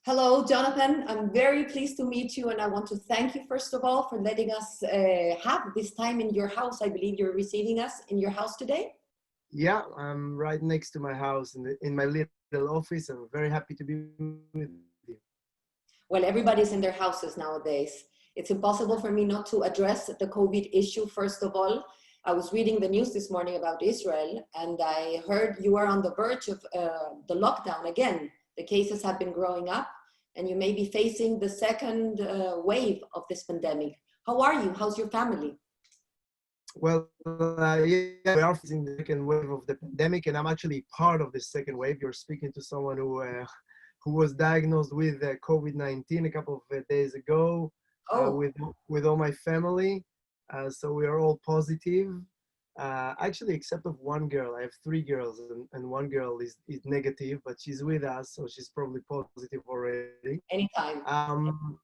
Hello, Jonathan. I'm very pleased to meet you, and I want to thank you, first of all, for letting us have this time in your house. I believe you're receiving us in your house today. Yeah, I'm right next to my house in my little office. I'm very happy to be with you. Well, everybody's in their houses nowadays. It's impossible for me not to address the COVID issue, first of all. I was reading the news this morning about Israel, and I heard you are on the verge of the lockdown again. The cases have been growing up, and you may be facing the second wave of this pandemic. How are you? How's your family? Well, yeah, we are facing the second wave of the pandemic, and I'm actually part of this second wave. You're speaking to someone who was diagnosed with COVID-19 a couple of days ago, Oh, with all my family. So we are all positive. Actually, except of one girl. I have three girls, and one girl is negative, but she's with us, so she's probably positive already. anytime. Um,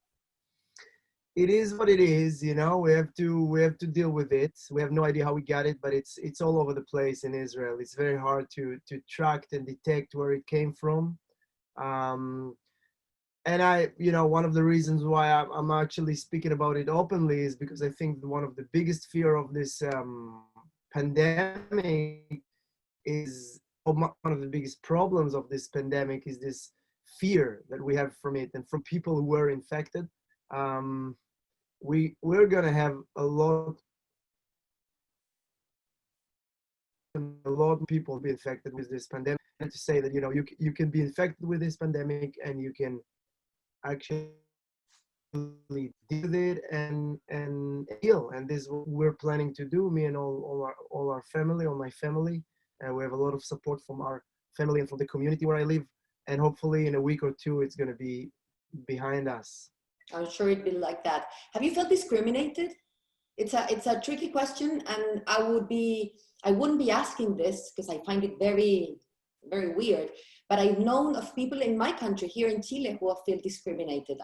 it is what it is, you know. We have to deal with it. We have no idea how we got it, but it's all over the place in Israel. It's very hard to track and detect where it came from. Um, and one of the reasons why I'm actually speaking about it openly is because I think one of the biggest fear of this pandemic is one of the biggest problems of this pandemic is this fear that we have from it and from people who were infected. Um, we're gonna have a lot of people be infected with this pandemic. And to say that you can be infected with this pandemic and you can actually deal with it and heal. And this is what we're planning to do. Me and all our family, all my family. We have a lot of support from our family and from the community where I live. And hopefully in a week or two, it's gonna be behind us. I'm sure it'd be like that. Have you felt discriminated? It's a tricky question, and I wouldn't be asking this because I find it very, very weird. But I've known of people in my country here in Chile who have feel discriminated.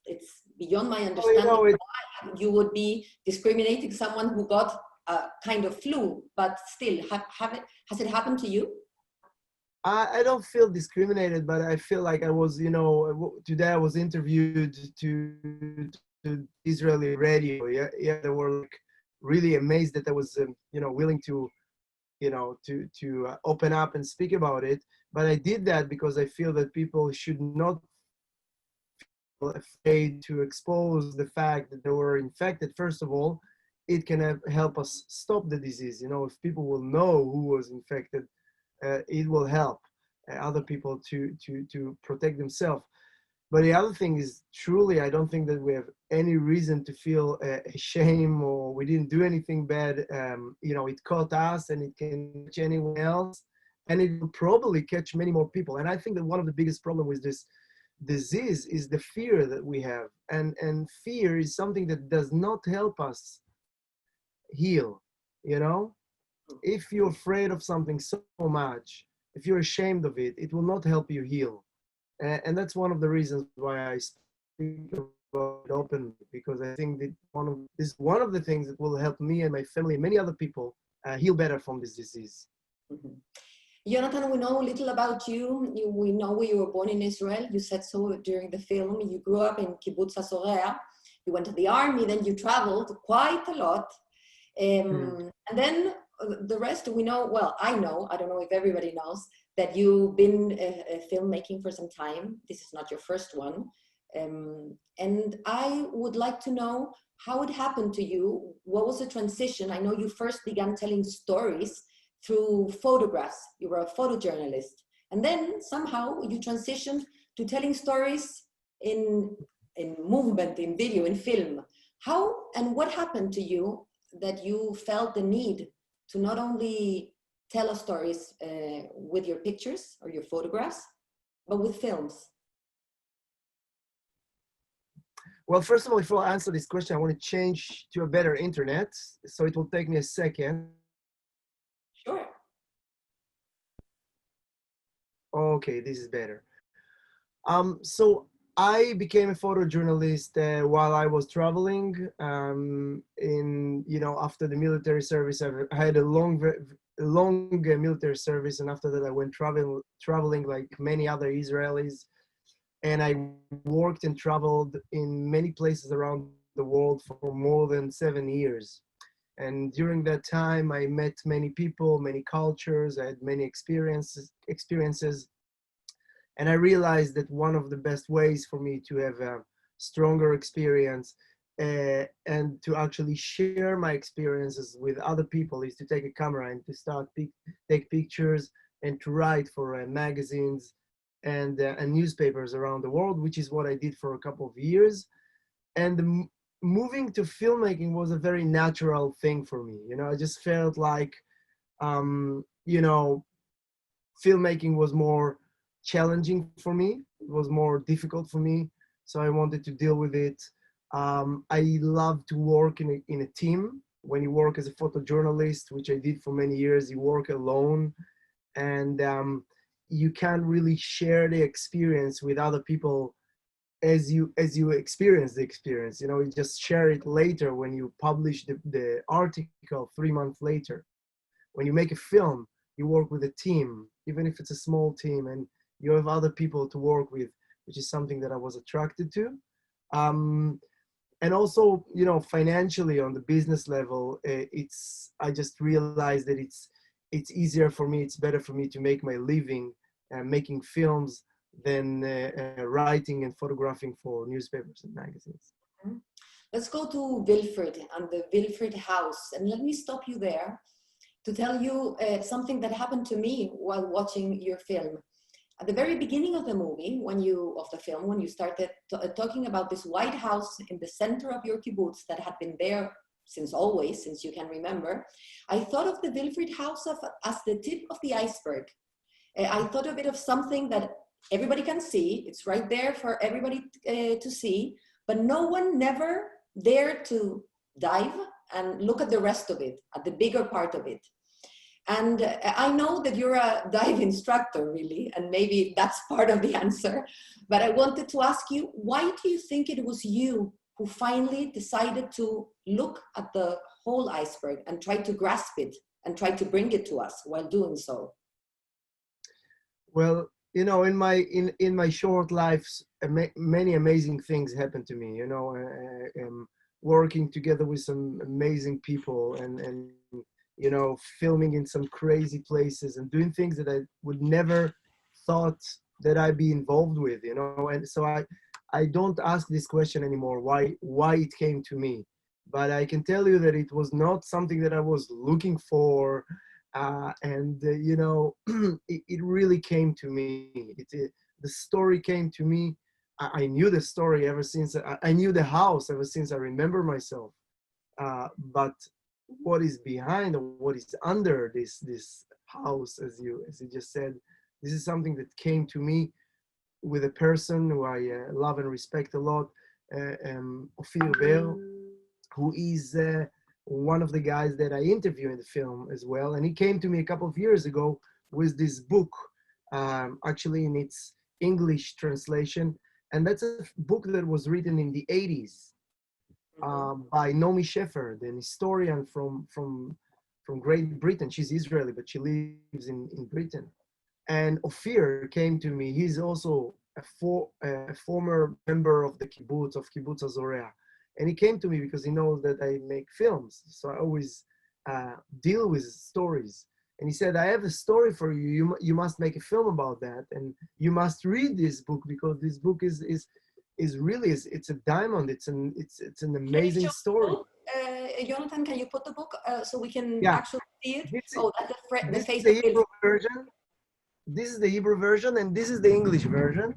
It's beyond my Oh, you understanding know, it, why you would be discriminating someone who got a kind of flu, but still, has it happened to you? I don't feel discriminated, but I feel like I was, today I was interviewed to Israeli radio. Yeah, yeah, they were like really amazed that I was, willing to, open up and speak about it. But I did that because I feel that people should not feel afraid to expose the fact that they were infected. First of all, it can help us stop the disease. If people will know who was infected, it will help other people to protect themselves. But the other thing is, truly, I don't think that we have any reason to feel shame or we didn't do anything bad. It caught us and it can catch anyone else, and it will probably catch many more people. And I think that one of the biggest problems with this disease is the fear that we have, and fear is something that does not help us heal. You know, if you're afraid of something so much, if you're ashamed of it, it will not help you heal. And that's one of the reasons why I speak about it openly, because I think that one of the things that will help me and my family and many other people heal better from this disease. Mhm. Yonathan, we know a little about you. We know you were born in Israel. You said so during the film. You grew up in Kibbutz Hasorea. You went to the army, then you traveled quite a lot. Mm. And then the rest we know, well, I know, I don't know if everybody knows, that you've been filmmaking for some time. This is not your first one. And I would like to know how it happened to you. What was the transition? I know you first began telling stories through photographs. You were a photojournalist. And then somehow you transitioned to telling stories in, in movement, in video, in film. How and what happened to you that you felt the need to not only tell us stories with your pictures or your photographs, but with films? Well, first of all, before I answer this question, I want to change to a better internet. So it will take me a second. Sure. Okay, this is better. So I became a photojournalist while I was traveling. After the military service, I had a long military service, and after that, I went traveling like many other Israelis. and I worked and traveled in many places around the world for more than 7 years. And during that time, I met many people, many cultures. I had many experiences, and I realized that one of the best ways for me to have a stronger experience and to actually share my experiences with other people is to take a camera and to start take pictures and to write for magazines and newspapers around the world, which is what I did for a couple of years. And moving to filmmaking was a very natural thing for me. You know, I just felt like, you know, filmmaking was more challenging for me. It was more difficult for me. So I wanted to deal with it. I love to work in a team. When you work as a photojournalist, which I did for many years, you work alone, and you can't really share the experience with other people as you experience the experience. You know, you just share it later when you publish the article 3 months later. When you make a film, you work with a team, even if it's a small team, and you have other people to work with, which is something that I was attracted to. And also, you know, financially on the business level, I just realized that it's easier for me, it's better for me to make my living making films than writing and photographing for newspapers and magazines. Let's go to Wilfred and the Wilfred house. And let me stop you there to tell you something that happened to me while watching your film. At the very beginning of the movie, when you started talking about this white house in the center of your kibbutz that had been there since always, since you can remember, I thought of the Wilfred house as the tip of the iceberg. I thought of it of something that everybody can see. It's right there for everybody to see, but no one never dared to dive and look at the rest of it, at the bigger part of it. And I know that you're a dive instructor, really, and maybe that's part of the answer. But I wanted to ask you, why do you think it was you who finally decided to look at the whole iceberg and try to grasp it and try to bring it to us while doing so? Well, you know, in my short life, many amazing things happened to me. You know, working together with some amazing people and you know, filming in some crazy places and doing things that I would never thought that I'd be involved with, you know. And so I don't ask this question anymore, why it came to me. But I can tell you that it was not something that I was looking for. You know, it really came to me. The story came to me. I knew the story ever since, I knew the house ever since I remember myself. But what is behind or what is under this house, as you just said, this is something that came to me with a person who I love and respect a lot, Ophir Ber, who is one of the guys that I interview in the film as well. And he came to me a couple of years ago with this book, actually in its English translation. And that's a book that was written in the 80s. By Naomi Shepherd, an historian from Great Britain. She's Israeli, but she lives in Britain. And Ophir came to me. He's also a former member of the kibbutz, of Kibbutz Azorea. And he came to me because he knows that I make films. So I always deal with stories. And he said, I have a story for you. You must make a film about that. And you must read this book because this book is really, it's a diamond. It's an amazing story. Yonathan, can you put the book so we can Yeah. actually see it? That's the face the of Hebrew version. This is the Hebrew version, and this is the English version.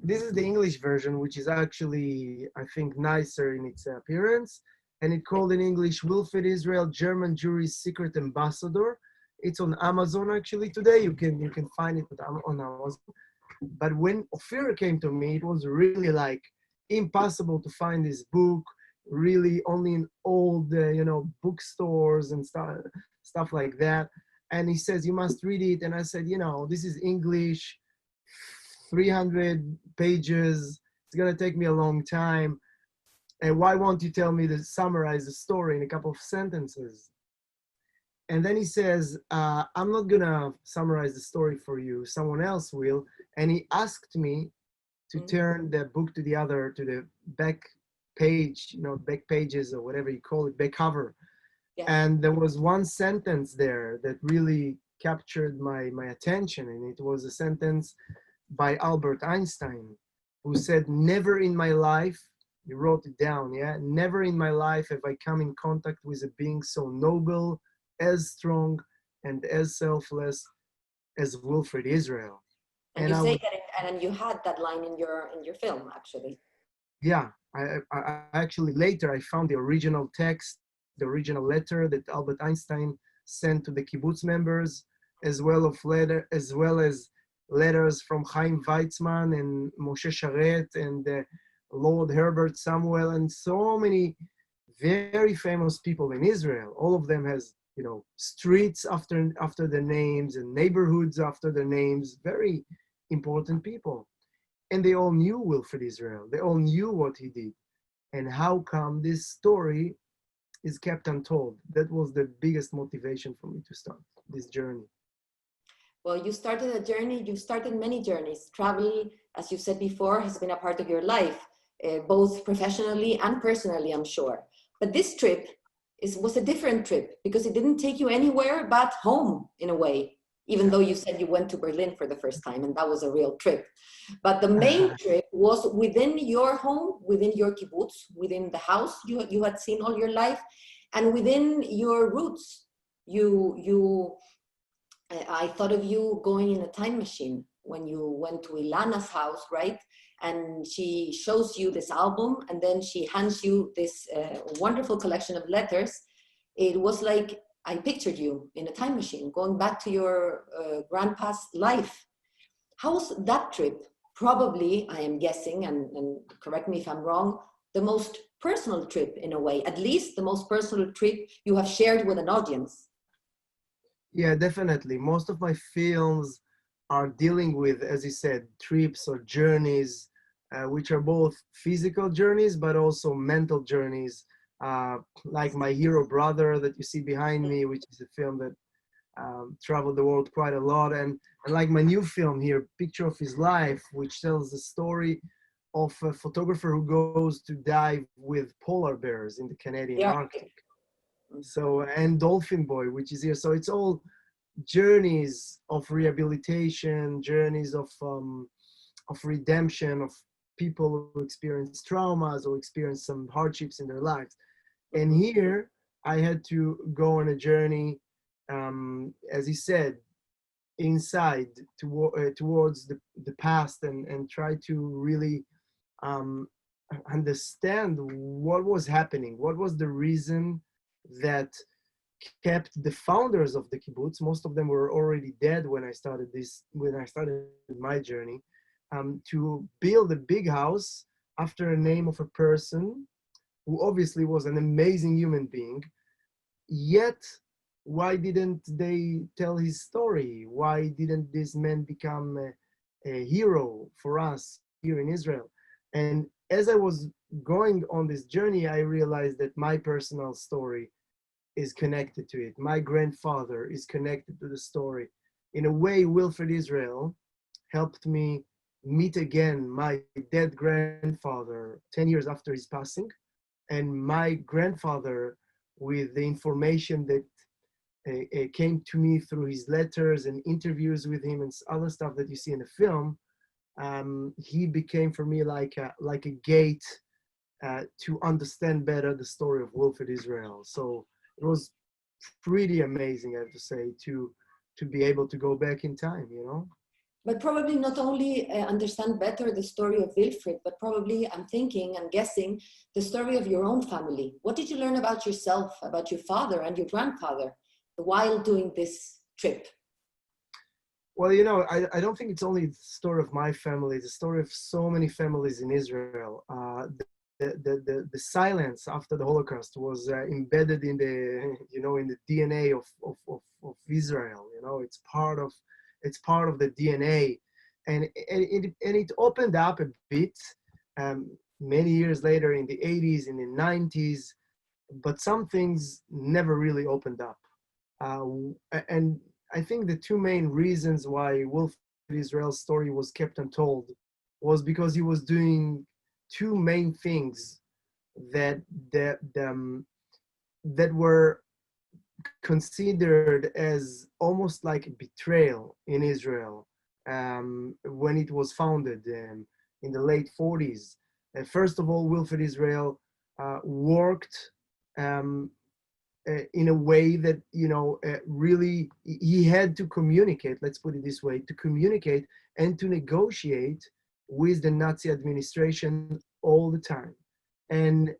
This is the English version, which is actually, I think, nicer in its appearance. And it's called in English, Wilfred Israel, German Jury's Secret Ambassador. It's on Amazon actually today. You can find it on Amazon. But when Ophir came to me, it was really like impossible to find this book. Really, only in old, bookstores and stuff like that. And he says, you must read it. And I said, this is English, 300 pages. It's gonna take me a long time. And why won't you tell me to summarize the story in a couple of sentences? And then he says, I'm not gonna summarize the story for you, someone else will. And he asked me to Mm. turn the book to the back page, back pages or whatever you call it, back cover. Yes. And there was one sentence there that really captured my attention. And it was a sentence by Albert Einstein, who said, never in my life, he wrote it down, yeah, never in my life have I come in contact with a being so noble, as strong, and as selfless as Wilfred Israel. And And you I say was, that, and you had that line in your film, actually. yeah, I actually later I found the original text, the original letter that Albert Einstein sent to the kibbutz members, as well as letters from Chaim Weizmann and Moshe Sharet and Lord Herbert Samuel and so many very famous people in Israel. All of them has streets after their names and neighborhoods after their names. Very important people, and they all knew Wilfred Israel. They all knew what he did, and how come this story is kept untold. That was the biggest motivation for me to start this journey. Well, you started a journey, you started many journeys. Travel, as you said before, has been a part of your life, both professionally and personally, I'm sure. But this trip was a different trip because it didn't take you anywhere but home in a way, even though you said you went to Berlin for the first time and that was a real trip. But the main trip was within your home, within your kibbutz, within the house you had seen all your life, and within your roots. I thought of you going in a time machine when you went to Ilana's house, right? And she shows you this album and then she hands you this wonderful collection of letters. It was like I pictured you in a time machine going back to your grandpa's life. How was that trip? Probably, I am guessing, and correct me if I'm wrong, the most personal trip in a way, at least the most personal trip you have shared with an audience. Yeah, definitely. Most of my films are dealing with, as you said, trips or journeys, which are both physical journeys, but also mental journeys. Like My Hero Brother that you see behind me, which is a film that traveled the world quite a lot. And like my new film here, Picture of His Life, which tells the story of a photographer who goes to dive with polar bears in the Canadian Yeah. Arctic. So, and Dolphin Boy, which is here. So it's all journeys of rehabilitation, journeys of redemption, of people who experience traumas or experience some hardships in their lives. And here I had to go on a journey, as he said, inside towards the past and try to really um, understand what was happening, what was the reason that kept the founders of the kibbutz. Most of them were already dead when I started my journey, to build a big house after a name of a person who obviously was an amazing human being. Yet, why didn't they tell his story? Why didn't this man become a hero for us here in Israel? And as I was going on this journey, I realized that my personal story is connected to it. My grandfather is connected to the story. In a way, Wilfred Israel helped me meet again my dead grandfather 10 years after his passing, and my grandfather with the information that came to me through his letters and interviews with him and other stuff that you see in the film. He became for me like a gate to understand better the story of Wilfred Israel. So it was pretty amazing, I have to say, to be able to go back in time, you know? But probably not only understand better the story of Wilfred, but probably I'm thinking and guessing the story of your own family. What did you learn about yourself, about your father and your grandfather while doing this trip? Well, you know, I don't think it's only the story of my family, it's the story of so many families in Israel. The silence after the Holocaust was embedded in in the DNA of Israel. You know, it's part of the DNA, and it opened up a bit many years later in the 80s and in the 90s, but some things never really opened up. And I think the two main reasons why Wilfred Israel's story was kept untold was because he was doing two main things that that that were considered as almost like a betrayal in Israel when it was founded in the late 40s. First of all, Wilfred Israel worked um, in a way that really he had to communicate, let's put it this way, to communicate and to negotiate with the Nazi administration all the time. And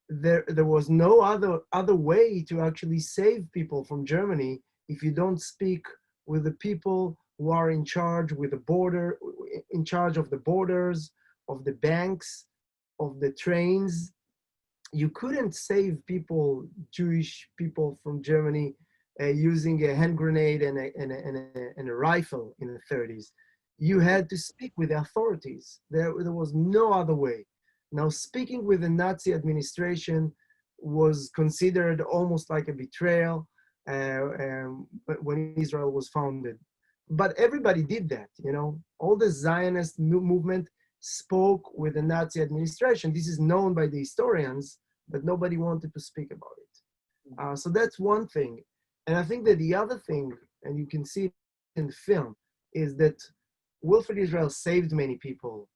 there was no other way to actually save people from Germany if you don't speak with the people who are in charge with the border, in charge of the borders, of the banks, of the trains. You couldn't save people, Jewish people from Germany, using a hand grenade and a rifle in the 30s. You had to speak with the authorities. There was no other way. Now, speaking with the Nazi administration was considered almost like a betrayal when Israel was founded. But everybody did that, All the Zionist movement spoke with the Nazi administration. This is known by the historians, but nobody wanted to speak about it. So that's one thing. And I think that the other thing, and you can see it in the film, is that Wilfred Israel saved many people.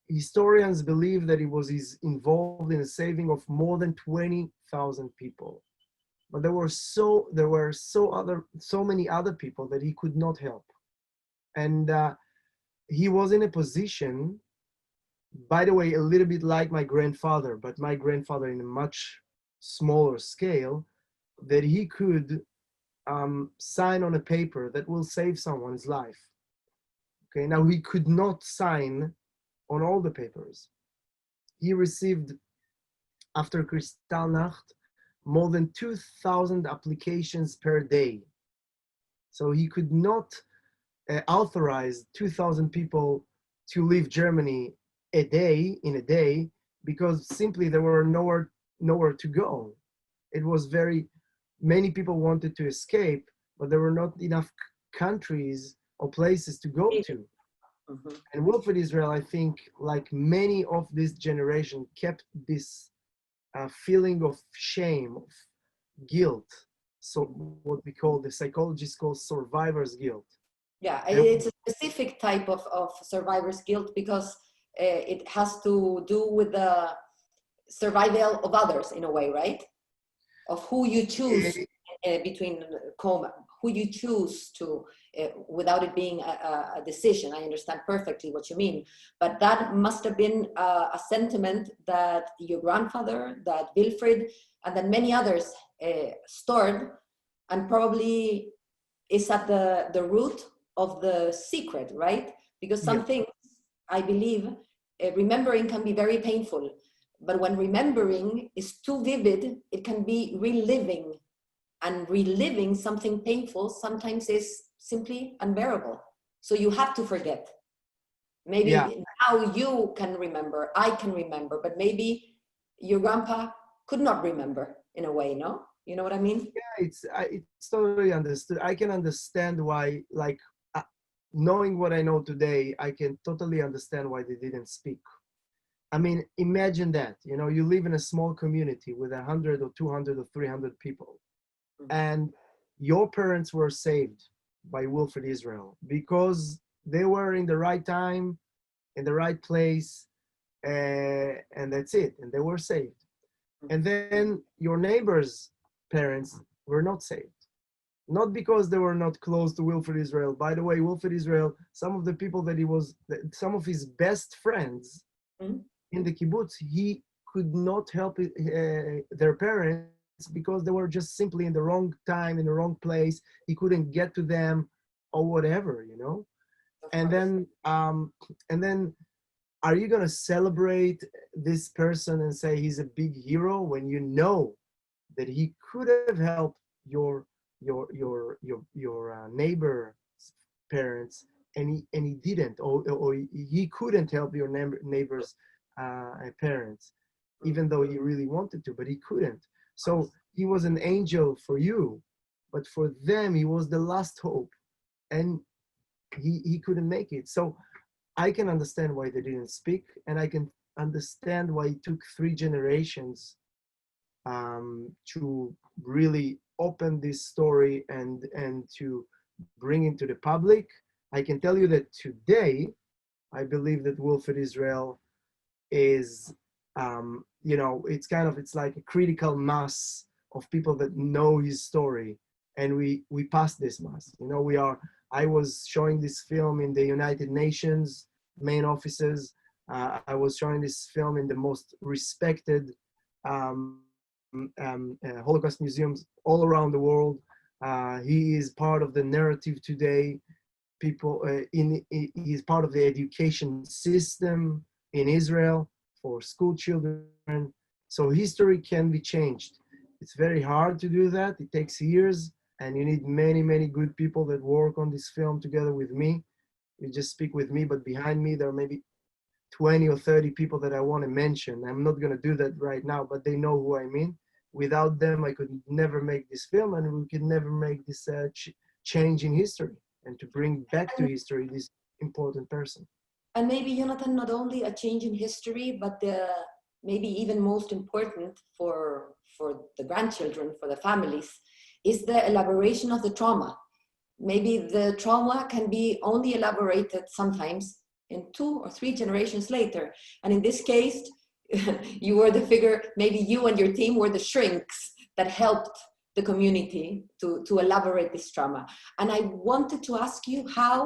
Historians believe that he was involved in the saving of more than 20,000 people. But there were so many other people that he could not help. And he was in a position, by the way, a little bit like my grandfather, but my grandfather in a much smaller scale, that he could sign on a paper that will save someone's life. Okay, now he could not sign on all the papers. He received, after Kristallnacht, more than 2,000 applications per day. So he could not authorize 2,000 people to leave Germany in a day, because simply there were nowhere to go. It was many people wanted to escape, but there were not enough countries or places to go to. Mm-hmm. And Wilfred Israel, I think, like many of this generation, kept this feeling of shame, of guilt. So what we call, the psychologists call survivor's guilt. Yeah, it's a specific type of survivor's guilt, because it has to do with the survival of others in a way, right? Of who you choose between coma, who you choose to, without it being a decision. I understand perfectly what you mean, but that must have been a sentiment that your grandfather, that Wilfred, and that many others stored, and probably is at the root of the secret, right? Because some things, I believe, remembering can be very painful, but when remembering is too vivid, it can be reliving, and reliving something painful sometimes is simply unbearable. So you have to forget. Maybe now you can remember, I can remember, but maybe your grandpa could not remember in a way, no? You know what I mean? Yeah, it's totally understood. I can understand why, like, knowing what I know today, I can totally understand why they didn't speak. I mean, imagine that, you live in a small community with 100 or 200 or 300 people, and your parents were saved by Wilfred Israel because they were in the right time, in the right place, and that's it, and they were saved. And then your neighbors' parents were not saved. Not because they were not close to Wilfred Israel. By the way, Wilfred Israel, some of the people some of his best friends in the kibbutz, he could not help their parents because they were just simply in the wrong time, in the wrong place. He couldn't get to them or whatever, And then, are you gonna celebrate this person and say he's a big hero when you know that he could have helped your neighbor's parents, and he didn't, or he couldn't help your neighbor's parents, even though he really wanted to, but he couldn't. So he was an angel for you, but for them, he was the last hope. And he couldn't make it. So I can understand why they didn't speak, and I can understand why it took 3 generations to really open this story and to bring it to the public. I can tell you that today, I believe that Wilfred Israel is, it's like a critical mass of people that know his story, and we passed this mass. I was showing this film in the United Nations main offices. I was showing this film in the most respected Holocaust museums all around the world. He is part of the narrative today. He's part of the education system in Israel for school children. So history can be changed. It's very hard to do that. It takes years, and you need many, many good people that work on this film together with me. You just speak with me, but behind me there are maybe 20 or 30 people that I want to mention. I'm not going to do that right now, but they know who I mean. Without them, I could never make this film, and we could never make this change in history, and to bring back to history this important person. And maybe, Yonathan, not only a change in history, but maybe even most important for the grandchildren, for the families, is the elaboration of the trauma. Maybe the trauma can be only elaborated sometimes in 2 or 3 generations later. And in this case, you were the figure, maybe you and your team were the shrinks that helped the community to elaborate this trauma. And I wanted to ask you how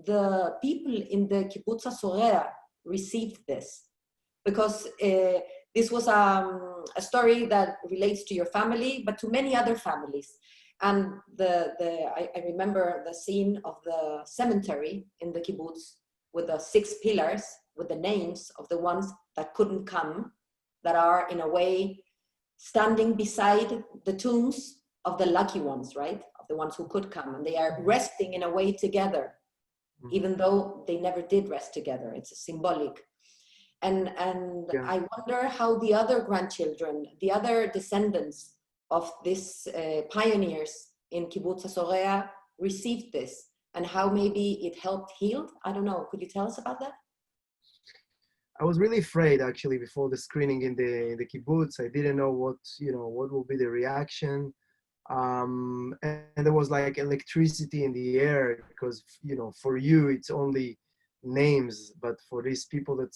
the people in the Kibbutz HaSorea received this. Because this was a story that relates to your family, but to many other families. And I remember the scene of the cemetery in the kibbutz with the 6 pillars, with the names of the ones that couldn't come, that are in a way standing beside the tombs of the lucky ones, right? Of the ones who could come. And they are resting in a way together, even though they never did rest together. It's a symbolic. And yeah. I wonder how the other grandchildren, the other descendants of these pioneers in Kibbutz HaSorea received this, and how maybe it helped heal. I don't know. Could you tell us about that? I was really afraid actually before the screening in the kibbutz. I didn't know what will be the reaction. And there was like electricity in the air because, for you, it's only names, but for these people that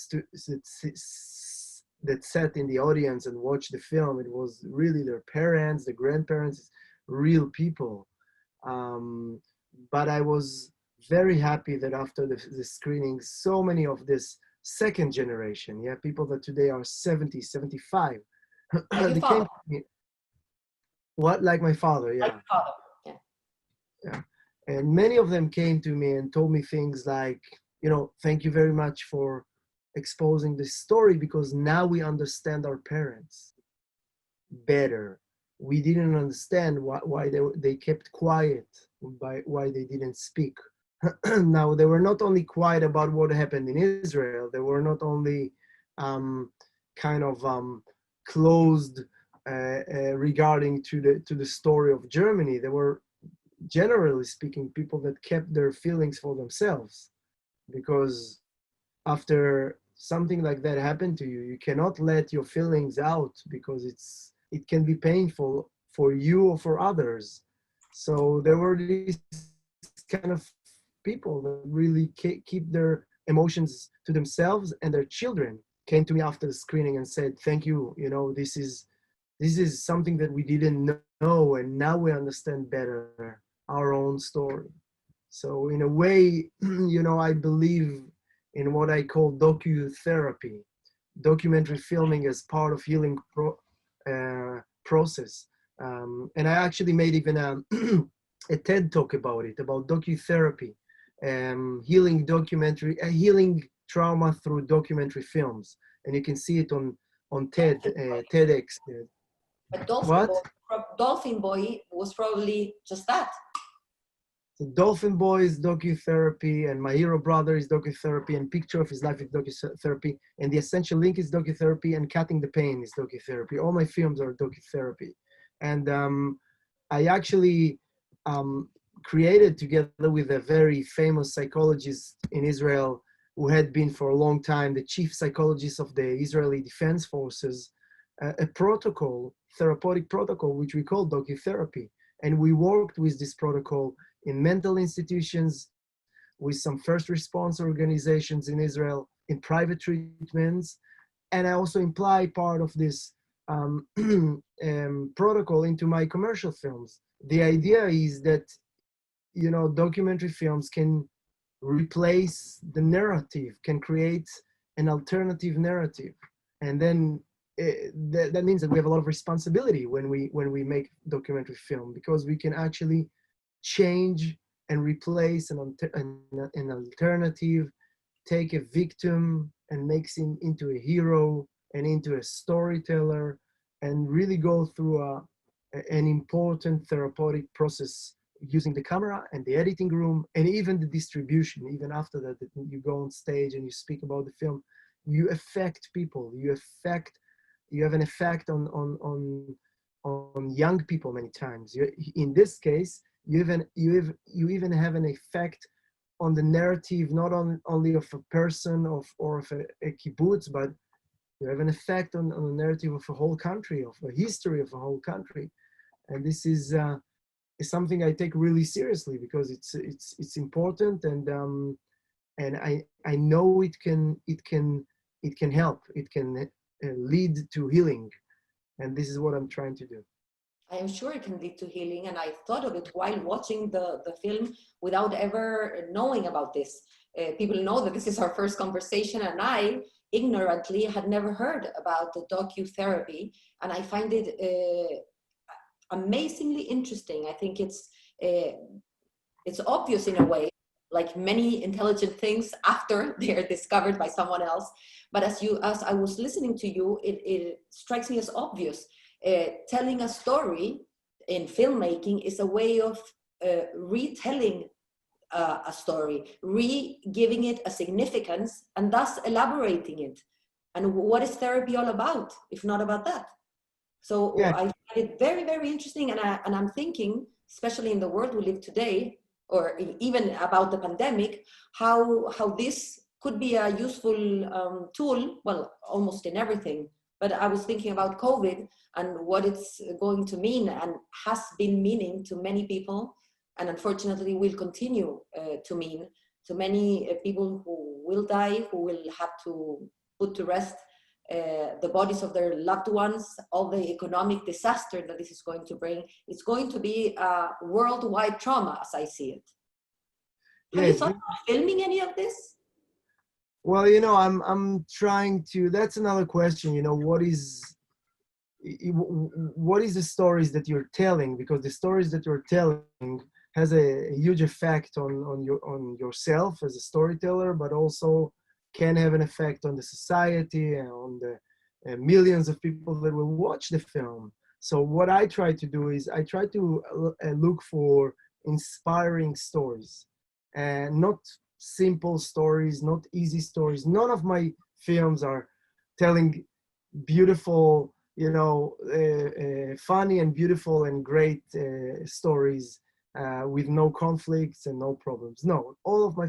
sat in the audience and watched the film, it was really their parents, the grandparents, real people. But I was very happy that after the screening, so many of this second generation, people that today are 70, 75, they came to me. What? Like my father, yeah. Like your father, yeah. And many of them came to me and told me things like, thank you very much for exposing this story, because now we understand our parents better. We didn't understand why they kept quiet, why they didn't speak. Now, they were not only quiet about what happened in Israel, they were not only closed regarding to the story of Germany. They were, generally speaking, people that kept their feelings for themselves, because after something like that happened to you, you cannot let your feelings out, because it can be painful for you or for others. So there were these kind of people that really keep their emotions to themselves, and their children came to me after the screening and said, thank you, this is something that we didn't know, and now we understand better our own story. So in a way, I believe in what I call docu-therapy, documentary filming as part of healing process. And I actually made even a TED talk about it, about docu-therapy, healing trauma through documentary films. And you can see it on TED, TEDx. But Dolphin Boy was probably just that. So Dolphin Boy is docu-therapy, and My Hero Brother is docu-therapy, and Picture of His Life is docu-therapy, and The Essential Link is docu-therapy, and Cutting the Pain is docu-therapy. All my films are docu-therapy. And I actually um, created together with a very famous psychologist in Israel who had been for a long time the chief psychologist of the Israeli Defense Forces, a protocol, therapeutic protocol, which we call docu-therapy. And we worked with this protocol in mental institutions, with some first response organizations in Israel, in private treatments. And I also imply part of this protocol into my commercial films. The idea is that, you know, documentary films can replace the narrative, can create an alternative narrative. And then that means that we have a lot of responsibility when we make documentary film, because we can actually change and replace an alternative, take a victim and makes him into a hero and into a storyteller, and really go through an important therapeutic process using the camera and the editing room and even the distribution. Even after that, you go on stage and you speak about the film, you affect people, you have an effect on young people many times. In this case, you even have an effect on the narrative, not only of a person or of a kibbutz, but you have an effect on the narrative of a whole country, of a history of a whole country. And this is something I take really seriously, because it's important, and I know it can help, it can lead to healing, and this is what I'm trying to do. I am sure it can lead to healing, and I thought of it while watching the film without ever knowing about this. People know that this is our first conversation, and I ignorantly had never heard about the docu-therapy, and I find it amazingly interesting. I think it's obvious in a way, like many intelligent things after they're discovered by someone else. But as I was listening to you, it strikes me as obvious. Telling a story in filmmaking is a way of retelling a story, re-giving it a significance, and thus elaborating it. And what is therapy all about, if not about that? So Yeah. I find it very, very interesting. And I'm thinking, especially in the world we live today, or even about the pandemic, how this could be a useful tool, well, almost in everything. But I was thinking about COVID and what it's going to mean and has been meaning to many people, and unfortunately will continue to mean to many people who will die, who will have to put to rest the bodies of their loved ones, all the economic disaster that this is going to bring. It's going to be a worldwide trauma, as I see it. Have you thought about filming any of this? Well, you know, I'm trying to. That's another question. You know, what is the stories that you're telling? Because the stories that you're telling has a huge effect on yourself as a storyteller, but also can have an effect on the society and on the millions of people that will watch the film. So what I try to do is I try to look for inspiring stories, and not simple stories, not easy stories. None of my films are telling beautiful, you know, funny and beautiful and great stories with no conflicts and no problems. No, all of my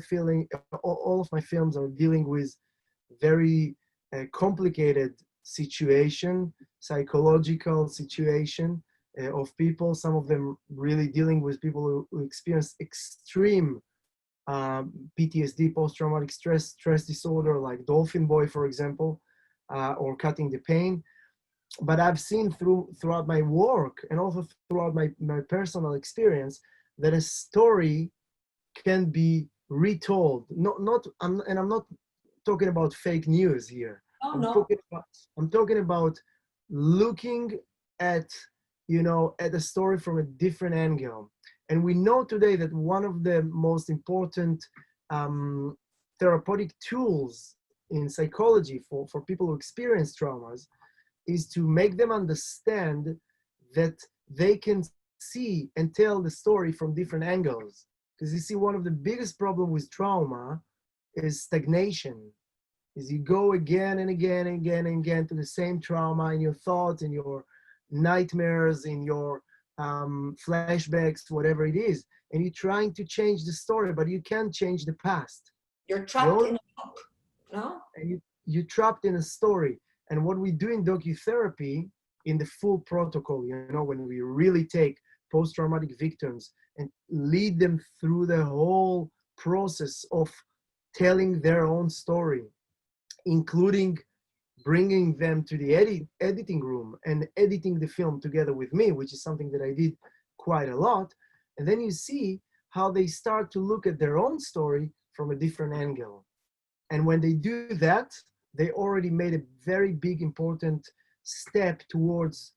films are dealing with very complicated situation, psychological situation of people. Some of them really dealing with people who experience extreme PTSD, post-traumatic stress disorder, like Dolphin Boy, for example, or Cutting the Pain. But I've seen throughout my work and also throughout my personal experience that a story can be retold. I'm not talking about fake news here. Oh, no. I'm talking about looking at, you know, at a story from a different angle. And we know today that one of the most important therapeutic tools in psychology for people who experience traumas is to make them understand that they can see and tell the story from different angles. Because you see, one of the biggest problems with trauma is stagnation. Is you go again and again and again and again to the same trauma in your thoughts, in your nightmares, in your flashbacks, whatever it is, and you're trying to change the story, but you can't change the past. You're The trapped only, in a loop, no? and you're trapped in a story. And what we do in docu-therapy, in the full protocol, you know, when we really take post-traumatic victims and lead them through the whole process of telling their own story, including bringing them to the editing room and editing the film together with me, which is something that I did quite a lot. And then you see how they start to look at their own story from a different angle. And when they do that, they already made a very big, important step towards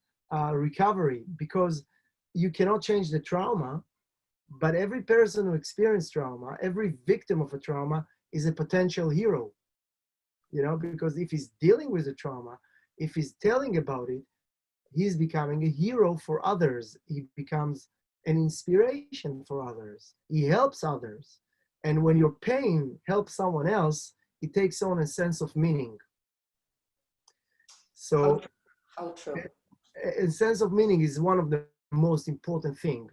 recovery, because you cannot change the trauma, but every person who experienced trauma, every victim of a trauma is a potential hero, you know, because if he's dealing with the trauma, if he's telling about it, he's becoming a hero for others. He becomes an inspiration for others. He helps others. And when your pain helps someone else, it takes on a sense of meaning. So How true. a sense of meaning is one of the most important things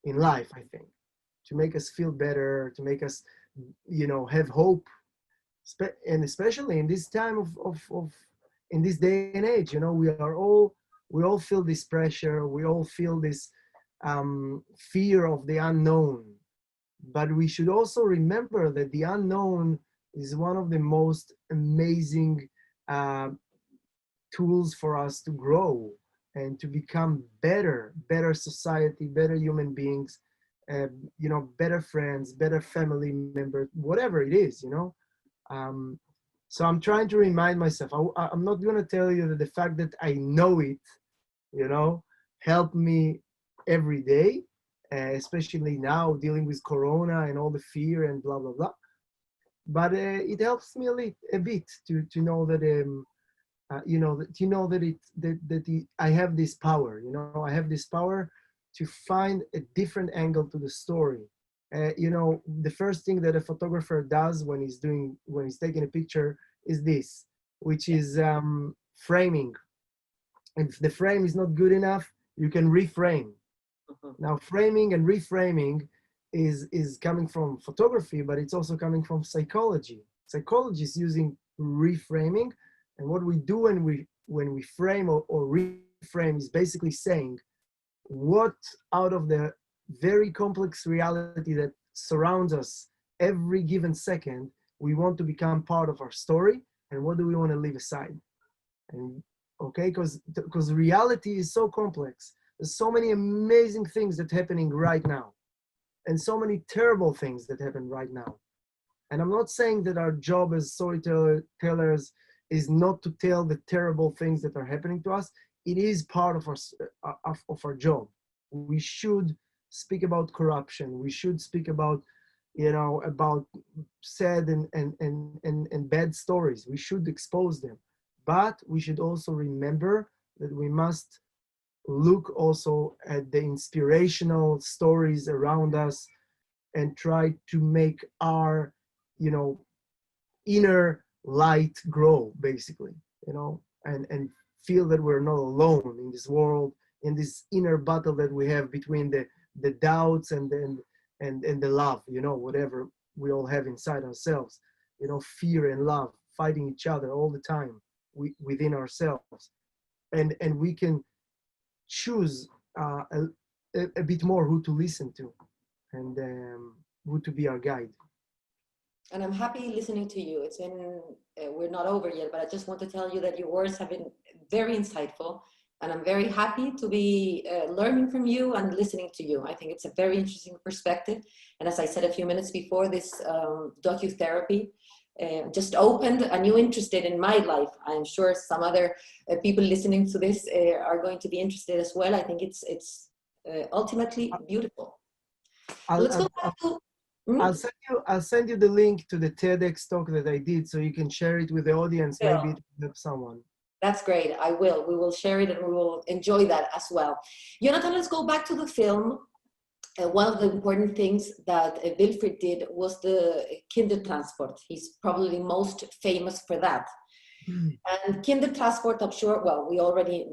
in life, I think, to make us feel better, to make us, you know, have hope. And especially in this time of in this day and age, you know, we all feel this pressure, we all feel this fear of the unknown. But we should also remember that the unknown is one of the most amazing tools for us to grow and to become better society, better human beings, you know, better friends, better family members, whatever it is, you know. So I'm trying to remind myself, I'm not going to tell you that the fact that I know it, you know, helped me every day, especially now dealing with Corona and all the fear and blah, blah, blah. But it helps me a bit to know that, you know, I have this power, you know, I have this power to find a different angle to the story. You know, the first thing that a photographer does when he's taking a picture is this, which is framing. And if the frame is not good enough, you can reframe. Now, framing and reframing is coming from photography, but it's also coming from psychology. Psychology is using reframing, and what we do when we frame or reframe is basically saying what out of the very complex reality that surrounds us every given second we want to become part of our story, and what do we want to leave aside. And okay, because reality is so complex. There's so many amazing things that are happening right now, and so many terrible things that happen right now. And I'm not saying that our job as storytellers is not to tell the terrible things that are happening to us. It is part of our job. We should speak about corruption. We should speak about, you know, about sad and bad stories. We should expose them. But we should also remember that we must look also at the inspirational stories around us and try to make our, you know, inner light grow, basically, you know, and feel that we're not alone in this world, in this inner battle that we have between the doubts and the love, you know, whatever we all have inside ourselves, you know, fear and love fighting each other all the time within ourselves. And we can choose a bit more who to listen to, and who to be our guide. And I'm happy listening to you. It's been, we're not over yet, but I just want to tell you that your words have been very insightful. And I'm very happy to be learning from you and listening to you. I think it's a very interesting perspective. And as I said a few minutes before, this docu-therapy just opened a new interest in my life. I'm sure some other people listening to this are going to be interested as well. I think it's ultimately beautiful. Let's go back to... I'll send you the link to the TEDx talk that I did, so you can share it with the audience. Yeah. Maybe it will help someone. That's great. I will. We will share it and we will enjoy that as well. Yonathan, let's go back to the film. One of the important things that Wilfried did was the Kindertransport. He's probably most famous for that. And Kindertransport, I'm sure, well, we already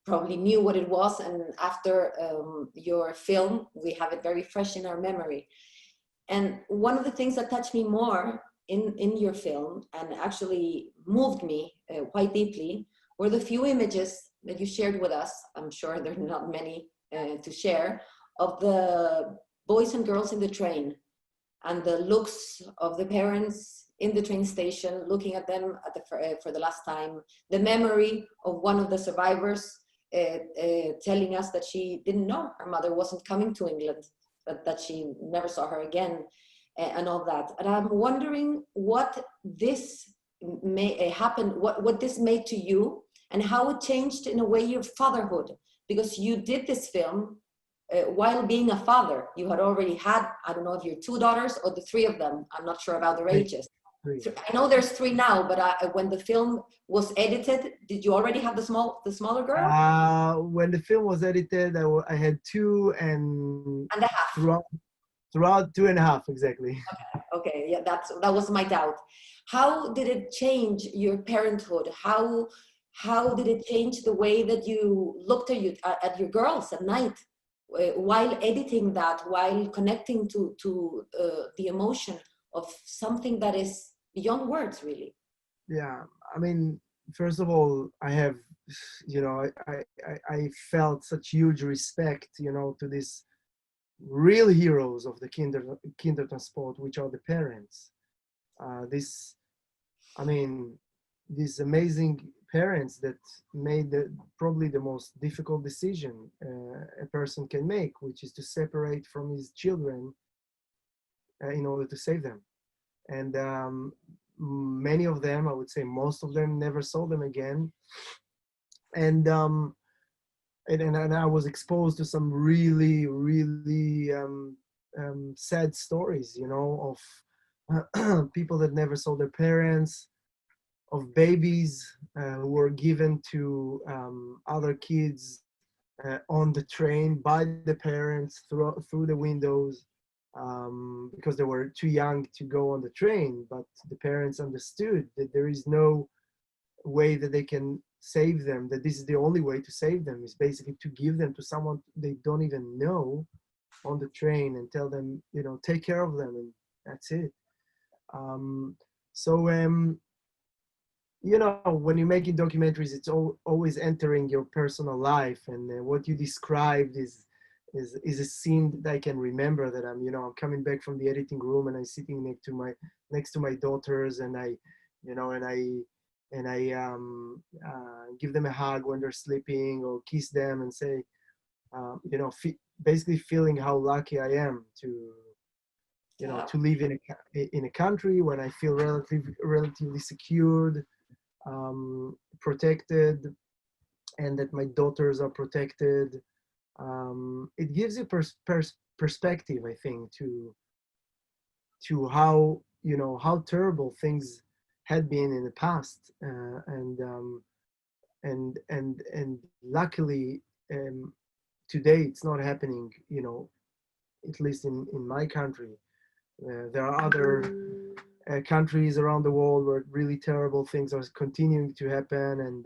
probably knew what it was, and after your film, we have it very fresh in our memory. And one of the things that touched me more in your film and actually moved me quite deeply were the few images that you shared with us. I'm sure there are not many to share, of the boys and girls in the train, and the looks of the parents in the train station, looking at them for the last time, the memory of one of the survivors telling us that she didn't know her mother wasn't coming to England, that she never saw her again, and all that. And I'm wondering what this may happen, what this made to you, and how it changed in a way your fatherhood, because you did this film while being a father. You had already had, I don't know if you're two daughters or the three of them. I'm not sure about their ages. I know there's three now, but when the film was edited, did you already have the smaller girl? When the film was edited, I had two and a half. Throughout 2.5 exactly. Okay, yeah, that was my doubt. How did it change your parenthood? How did it change the way that you looked at your girls at night while editing that, while connecting to the emotion of something that is beyond words, really? Yeah, I mean, first of all, I have, I felt such huge respect, to these real heroes of the Kindertransport, which are the parents. This, I mean, these amazing parents that made probably the most difficult decision a person can make, which is to separate from his children in order to save them. And many of them, I would say most of them, never saw them again. And and I was exposed to some really, really sad stories, of people that never saw their parents, of babies who were given to other kids on the train by the parents through the windows, because they were too young to go on the train, but the parents understood that there is no way that they can save them, that this is the only way to save them, is basically to give them to someone they don't even know on the train and tell them, take care of them, and that's it. Um, so when you're making documentaries, it's always entering your personal life, and what you described is a scene that I can remember, that I'm coming back from the editing room and I'm sitting next to my daughters, and I give them a hug when they're sleeping, or kiss them and say, basically feeling how lucky I am to live in a country when I feel relatively secured, protected, and that my daughters are protected. It gives you perspective, I think, to how terrible things had been in the past, and luckily today it's not happening, at least in my country. There are other countries around the world where really terrible things are continuing to happen,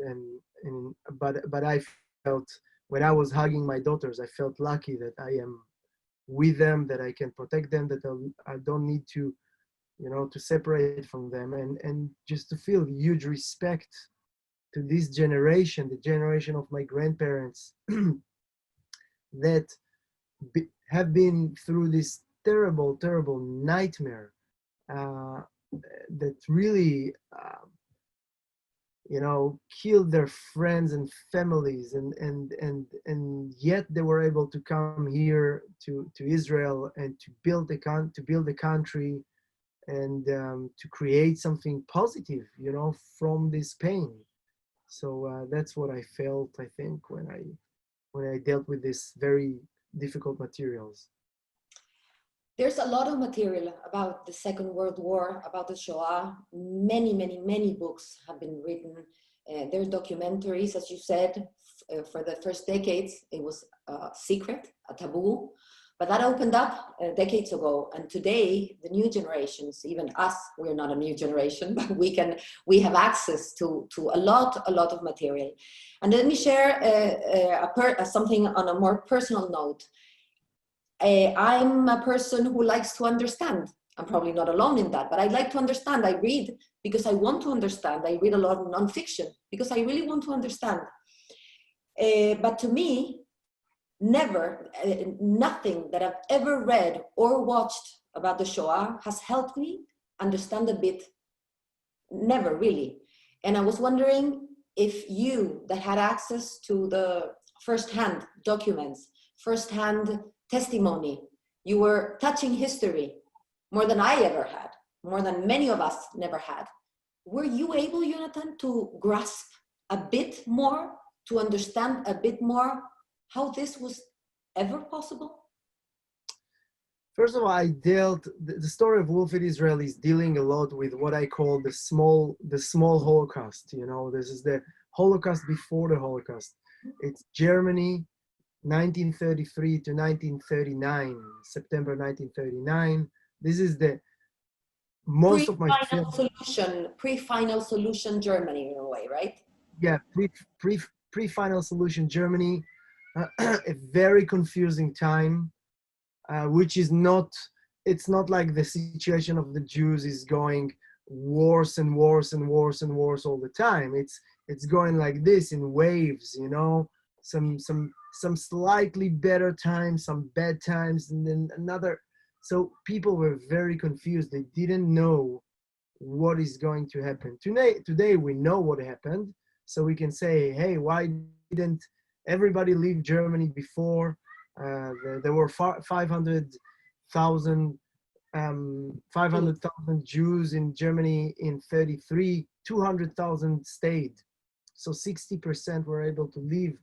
but I felt, when I was hugging my daughters, I felt lucky that I am with them, that I can protect them, that I don't need to separate from them, and just to feel huge respect to this generation, the generation of my grandparents, that have been through this terrible, terrible nightmare, that really, killed their friends and families, and yet they were able to come here to Israel and to build a country, and to create something positive, from this pain. So that's what I felt, I think, when I dealt with this very difficult materials. There's a lot of material about the Second World War, about the Shoah. Many, many, many books have been written. There's documentaries, as you said, for the first decades, it was secret, a taboo. But that opened up decades ago, and today the new generations, even us, we're not a new generation, but we have access to a lot of material. And let me share something on a more personal note. I'm a person who likes to understand. I'm probably not alone in that, but I like to understand. I read because I want to understand. I read a lot of nonfiction because I really want to understand. But to me, nothing that I've ever read or watched about the Shoah has helped me understand a bit. Never really. And I was wondering if you, that had access to the first-hand documents, first-hand testimony, you were touching history more than I ever had, more than many of us never had. Were you able, Yonathan, to grasp a bit more, to understand a bit more how this was ever possible? First of all, the story of Wolfed Israel is dealing a lot with what I call the small Holocaust. You know, this is the Holocaust before the Holocaust. It's Germany, 1933 to 1939, September 1939. This is the most of my pre-final solution Germany in a way, right? Yeah, pre-final solution Germany, a very confusing time, which is not, it's not like the situation of the Jews is going worse and worse and worse and worse all the time. It's going like this in waves, you know, some slightly better times, some bad times, and then another. So people were very confused. They didn't know what is going to happen. Today we know what happened, so we can say, hey, why didn't everybody leave Germany before? There were 500,000 Jews in Germany in 33, 200,000 stayed. So 60% were able to leave.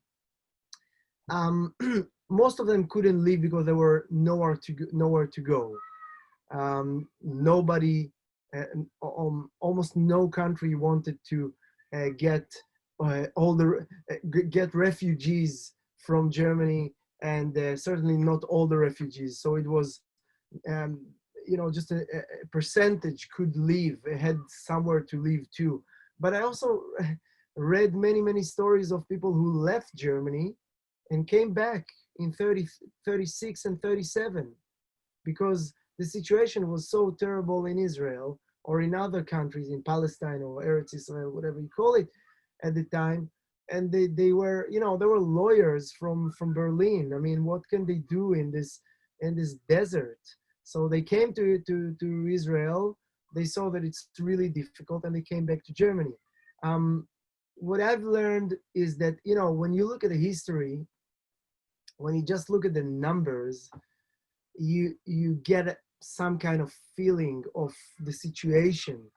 Most of them couldn't leave because there were nowhere to go. Nobody, almost no country wanted to get get refugees from Germany, and certainly not all the refugees. So it was, you know, just a percentage could leave, had somewhere to leave too. But I also read many stories of people who left Germany and came back in 36 and 37 because the situation was so terrible in Israel or in other countries, in Palestine or Eretz Israel, whatever you call it at the time. And they were, you know, they were lawyers from Berlin. I mean, what can they do in this desert? So they came to Israel. They saw that it's really difficult, and they came back to Germany. What I've learned is that, you know, when you look at the history, when you just look at the numbers, you get some kind of feeling of the situation.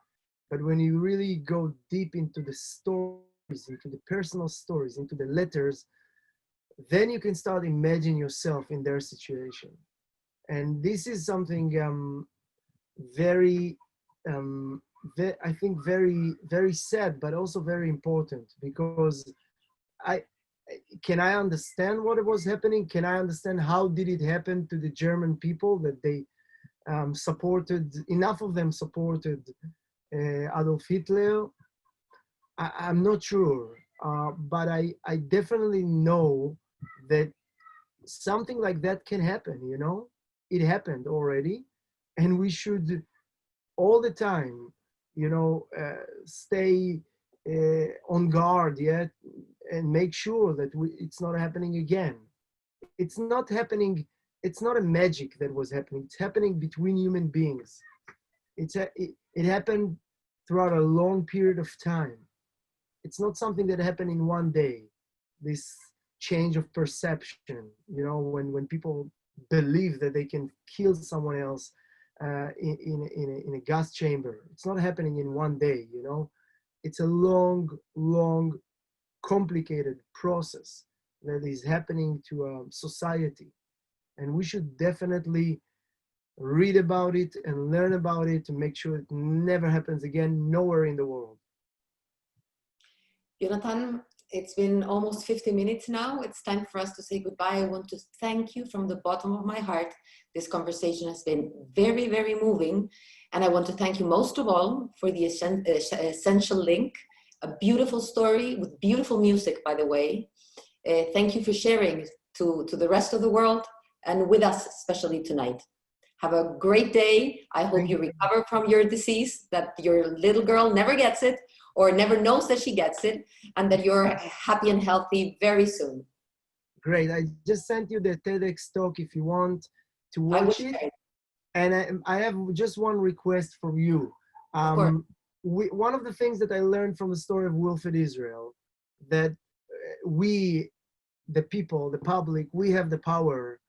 But when you really go deep into the stories, into the personal stories, into the letters, then you can start imagining yourself in their situation. And this is something I think very sad, but also very important, because can I understand what was happening? Can I understand how did it happen to the German people that they supported, enough of them supported Adolf Hitler? I'm not sure, but I definitely know that something like that can happen, you know? It happened already, and we should all the time, you know, stay on guard, yeah, and make sure that it's not happening again. It's not happening. It's not a magic that was happening. It's happening between human beings. It happened throughout a long period of time. It's not something that happened in one day. This change of perception, you know, when people believe that they can kill someone else in a gas chamber. It's not happening in one day, you know. It's a long, complicated process that is happening to a society. And we should definitely read about it and learn about it to make sure it never happens again, nowhere in the world. Yonathan, it's been almost 50 minutes now. It's time for us to say goodbye. I want to thank you from the bottom of my heart. This conversation has been very, very moving. And I want to thank you most of all for the essential link, a beautiful story with beautiful music, by the way. Thank you for sharing to the rest of the world and with us, especially tonight. Have a great day. I hope you recover from your disease, that your little girl never gets it or never knows that she gets it, and that you're happy and healthy very soon. Great. I just sent you the TEDx talk if you want to watch it. And I have just one request from you. Of course. One of the things that I learned from the story of Wilfred Israel, that we, the people, the public, we have the power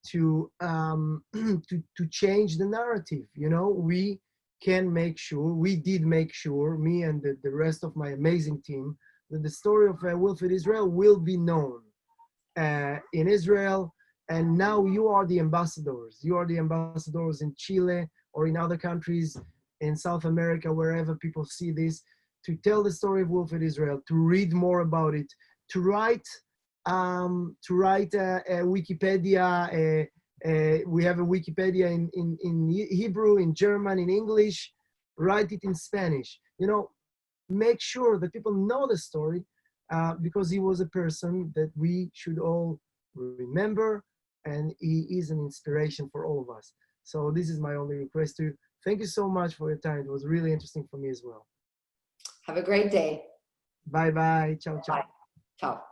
to to change the narrative. You know, we can make sure, we did make sure, me and the rest of my amazing team, that the story of Wilfred Israel will be known in Israel. And now you are the ambassadors. You are the ambassadors in Chile or in other countries in South America, wherever people see this, to tell the story of Wilfred Israel, to read more about it, to write a Wikipedia. We have a Wikipedia in Hebrew, in German, in English. Write it in Spanish. You know, make sure that people know the story, because he was a person that we should all remember, and he is an inspiration for all of us. So this is my only request to you. Thank you so much for your time. It was really interesting for me as well. Have a great day. Bye bye. Ciao, ciao. Bye. Ciao.